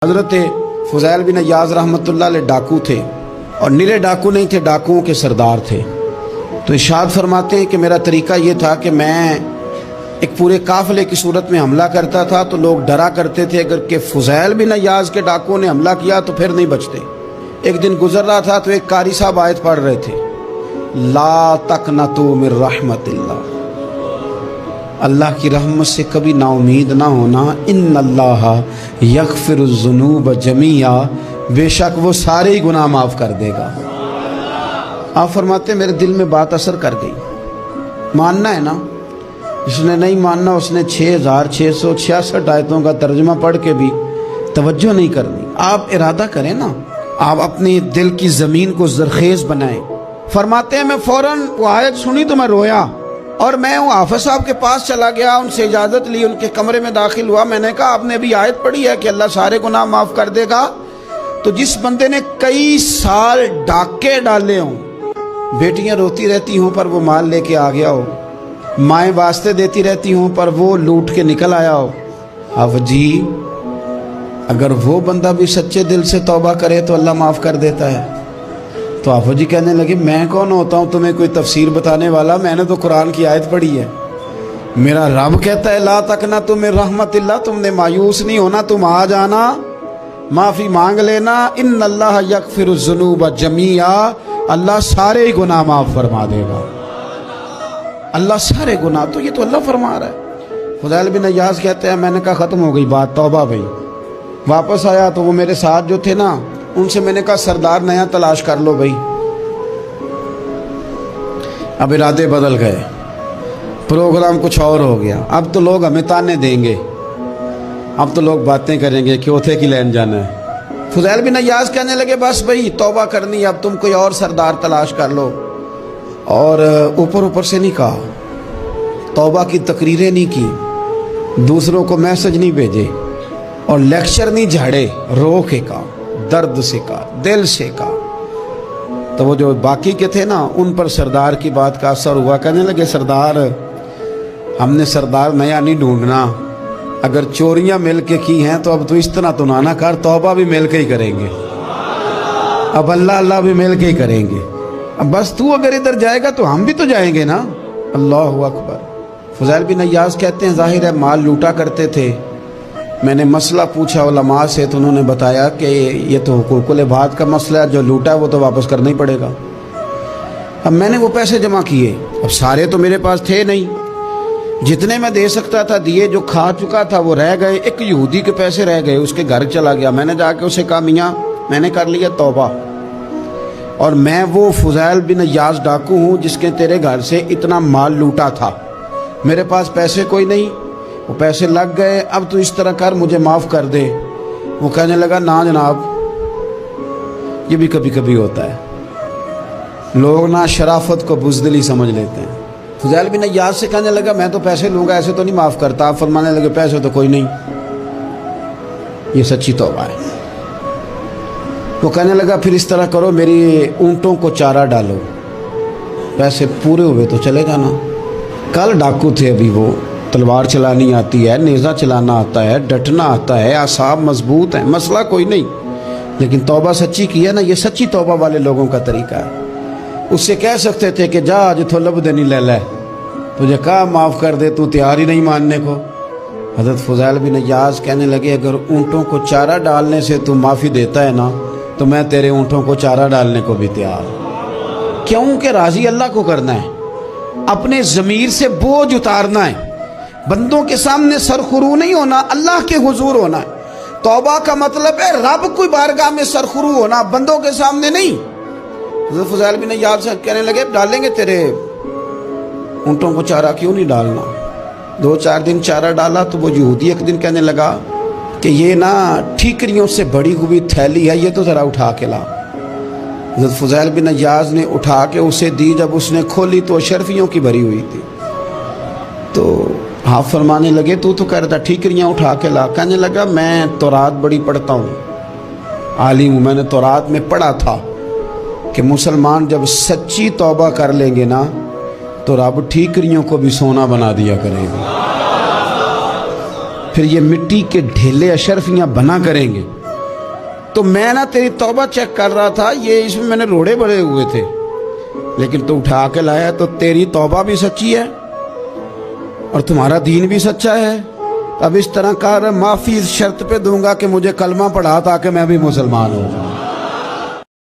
حضرت فضیل بن عیاض رحمۃ اللہ علیہ ڈاکو تھے، اور نرے ڈاکو نہیں تھے، ڈاکوؤں کے سردار تھے۔ تو ارشاد فرماتے ہیں کہ میرا طریقہ یہ تھا کہ میں ایک پورے قافلے کی صورت میں حملہ کرتا تھا تو لوگ ڈرا کرتے تھے اگر کہ فضیل بن عیاض کے ڈاکوؤں نے حملہ کیا تو پھر نہیں بچتے۔ ایک دن گزر رہا تھا تو ایک قاری صاحب آیت پڑھ رہے تھے، لا تقنطوا من رحمت اللہ، اللہ کی رحمت سے کبھی نا امید نہ ہونا، ان اللہ یغفر الذنوب جمیعا، بے شک وہ سارے ہی گناہ معاف کر دے گا۔ آپ فرماتے ہیں میرے دل میں بات اثر کر گئی، ماننا ہے نا۔ جس نے نہیں ماننا اس نے 6666 آیتوں کا ترجمہ پڑھ کے بھی توجہ نہیں کرنی۔ آپ ارادہ کریں نا، آپ اپنی دل کی زمین کو زرخیز بنائیں۔ فرماتے ہیں میں فوراً وہ آیت سنی تو میں رویا، اور میں وہ حافظ صاحب کے پاس چلا گیا، ان سے اجازت لی، ان کے کمرے میں داخل ہوا۔ میں نے کہا آپ نے ابھی آیت پڑھی ہے کہ اللہ سارے گناہ معاف کر دے گا؟ تو جس بندے نے کئی سال ڈاکے ڈالے ہوں، بیٹیاں روتی رہتی ہوں پر وہ مال لے کے آ گیا ہو، مائیں واسطے دیتی رہتی ہوں پر وہ لوٹ کے نکل آیا ہو، اب جی اگر وہ بندہ بھی سچے دل سے توبہ کرے تو اللہ معاف کر دیتا ہے۔ تو آفو جی کہنے لگے میں کون ہوتا ہوں تمہیں کوئی تفسیر بتانے والا، میں نے تو قرآن کی آیت پڑھی ہے، میرا رب کہتا ہے لا تقنطوا من رحمت اللہ، تم نے مایوس نہیں ہونا، تم آ جانا، معافی مانگ لینا، ان اللہ یغفر الذنوب جمیعا، اللہ سارے گناہ معاف فرما دے گا، اللہ سارے گناہ۔ تو یہ تو اللہ فرما رہا ہے۔ فضیل بن عیاض کہتے ہیں میں نے کہا ختم ہو گئی بات، توبہ بھائی۔ واپس آیا تو وہ میرے ساتھ جو تھے نا ان سے میں نے کہا سردار نیا تلاش کر لو بھائی۔ اب ارادے بدل گئے، پروگرام کچھ اور ہو گیا۔ اب تو لوگ ہمیں تانے دیں گے، اب تو لوگ باتیں کریں گے کہ اوتھے کی لین جانا ہے۔ فضیل بن عیاض کہنے لگے بس بھائی توبہ کرنی، اب تم کوئی اور سردار تلاش کر لو۔ اور اوپر سے نہیں کہا، توبہ کی تقریریں نہیں کی، دوسروں کو میسج نہیں بھیجے، اور لیکچر نہیں جھاڑے، رو کے کہا، درد سے کہا، دل سے کہا۔ تو وہ جو باقی کے تھے نا ان پر سردار کی بات کا اثر ہوا، کہنے لگے سردار ہم نے سردار نیا نہیں ڈھونڈنا، اگر چوریاں مل کے کی ہیں تو اب تو اس طرح تو نہ کر، توبہ بھی مل کے ہی کریں گے، اب اللہ بھی مل کے ہی کریں گے، اب بس تو اگر ادھر جائے گا تو ہم بھی تو جائیں گے نا۔ اللہ اکبر۔ فضیل بن عیاض کہتے ہیں ظاہر ہے مال لوٹا کرتے تھے، میں نے مسئلہ پوچھا علماء سے تو انہوں نے بتایا کہ یہ تو حقوق العباد کا مسئلہ ہے، جو لوٹا ہے وہ تو واپس کرنا ہی پڑے گا۔ اب میں نے وہ پیسے جمع کیے، اب سارے تو میرے پاس تھے نہیں، جتنے میں دے سکتا تھا دیے، جو کھا چکا تھا وہ رہ گئے، ایک یہودی کے پیسے رہ گئے، اس کے گھر چلا گیا، میں نے جا کے اسے کہا میاں میں نے کر لیا توبہ، اور میں وہ فضیل بن عیاض ڈاکو ہوں جس کے تیرے گھر سے اتنا مال لوٹا تھا، میرے پاس پیسے کوئی نہیں، وہ پیسے لگ گئے، اب تو اس طرح کر مجھے معاف کر دے۔ وہ کہنے لگا نا جناب، یہ بھی کبھی کبھی ہوتا ہے، لوگ نا شرافت کو بزدلی سمجھ لیتے ہیں۔ فضیل بن عیاض سے کہنے لگا میں تو پیسے لوں گا، ایسے تو نہیں معاف کرتا۔ آپ فرمانے لگے پیسے تو کوئی نہیں، یہ سچی توبہ ہے۔ وہ کہنے لگا پھر اس طرح کرو میری اونٹوں کو چارہ ڈالو، پیسے پورے ہوئے تو چلے جانا۔ کل ڈاکو تھے، ابھی وہ تلوار چلانی آتی ہے، نیزہ چلانا آتا ہے، ڈٹنا آتا ہے، اعصاب مضبوط ہیں، مسئلہ کوئی نہیں، لیکن توبہ سچی کی ہے نا، یہ سچی توبہ والے لوگوں کا طریقہ ہے۔ اس سے کہہ سکتے تھے کہ جا آج تو لب دینی لے لے، تجھے کہا معاف کر دے، تو تیار ہی نہیں ماننے کو۔ حضرت فضیل بن عیاض کہنے لگے اگر اونٹوں کو چارہ ڈالنے سے تو معافی دیتا ہے نا تو میں تیرے اونٹوں کو چارہ ڈالنے کو بھی تیار ہوں۔ کیوں کہ راضی اللہ کو کرنا ہے، اپنے ضمیر سے بوجھ اتارنا ہے، بندوں کے سامنے سرخرو نہیں ہونا، اللہ کے حضور ہونا ہے۔ توبہ کا مطلب ہے رب کوئی بارگاہ میں سرخرو ہونا، بندوں کے سامنے نہیں۔ حضرت فضیل بن عیاض سے کہنے لگے ڈالیں گے تیرے اونٹوں کو چارہ، کیوں نہیں ڈالنا۔ 2-4 دن چارہ ڈالا تو وہ یہودی ایک دن کہنے لگا کہ یہ نا ٹھیکریوں سے بڑی ہوئی تھیلی ہے، یہ تو ذرا اٹھا کے لا۔ حضرت فضیل بن عیاض نے اٹھا کے اسے دی، جب اس نے کھولی تو اشرفیوں کی بھری ہوئی تھی۔ تو آپ فرمانے لگے تو کہہ رہا تھا ٹھیکریاں اٹھا کے لا۔ کہنے لگا میں تورات بڑی پڑھتا ہوں، عالم ہوں، میں نے تورات میں پڑھا تھا کہ مسلمان جب سچی توبہ کر لیں گے نا تو رب ٹھیکریوں کو بھی سونا بنا دیا کرے گا، پھر یہ مٹی کے ڈھیلے اشرفیاں بنا کریں گے۔ تو میں نا تیری توبہ چیک کر رہا تھا, یہ اس میں میں نے روڑے بڑے ہوئے تھے, لیکن تو اٹھا کے لایا, تو تیری توبہ بھی سچی ہے اور تمہارا دین بھی سچا ہے. اب اس طرح کر, معافی اس شرط پہ دوں گا کہ مجھے کلمہ پڑھا تاکہ میں بھی مسلمان ہوں.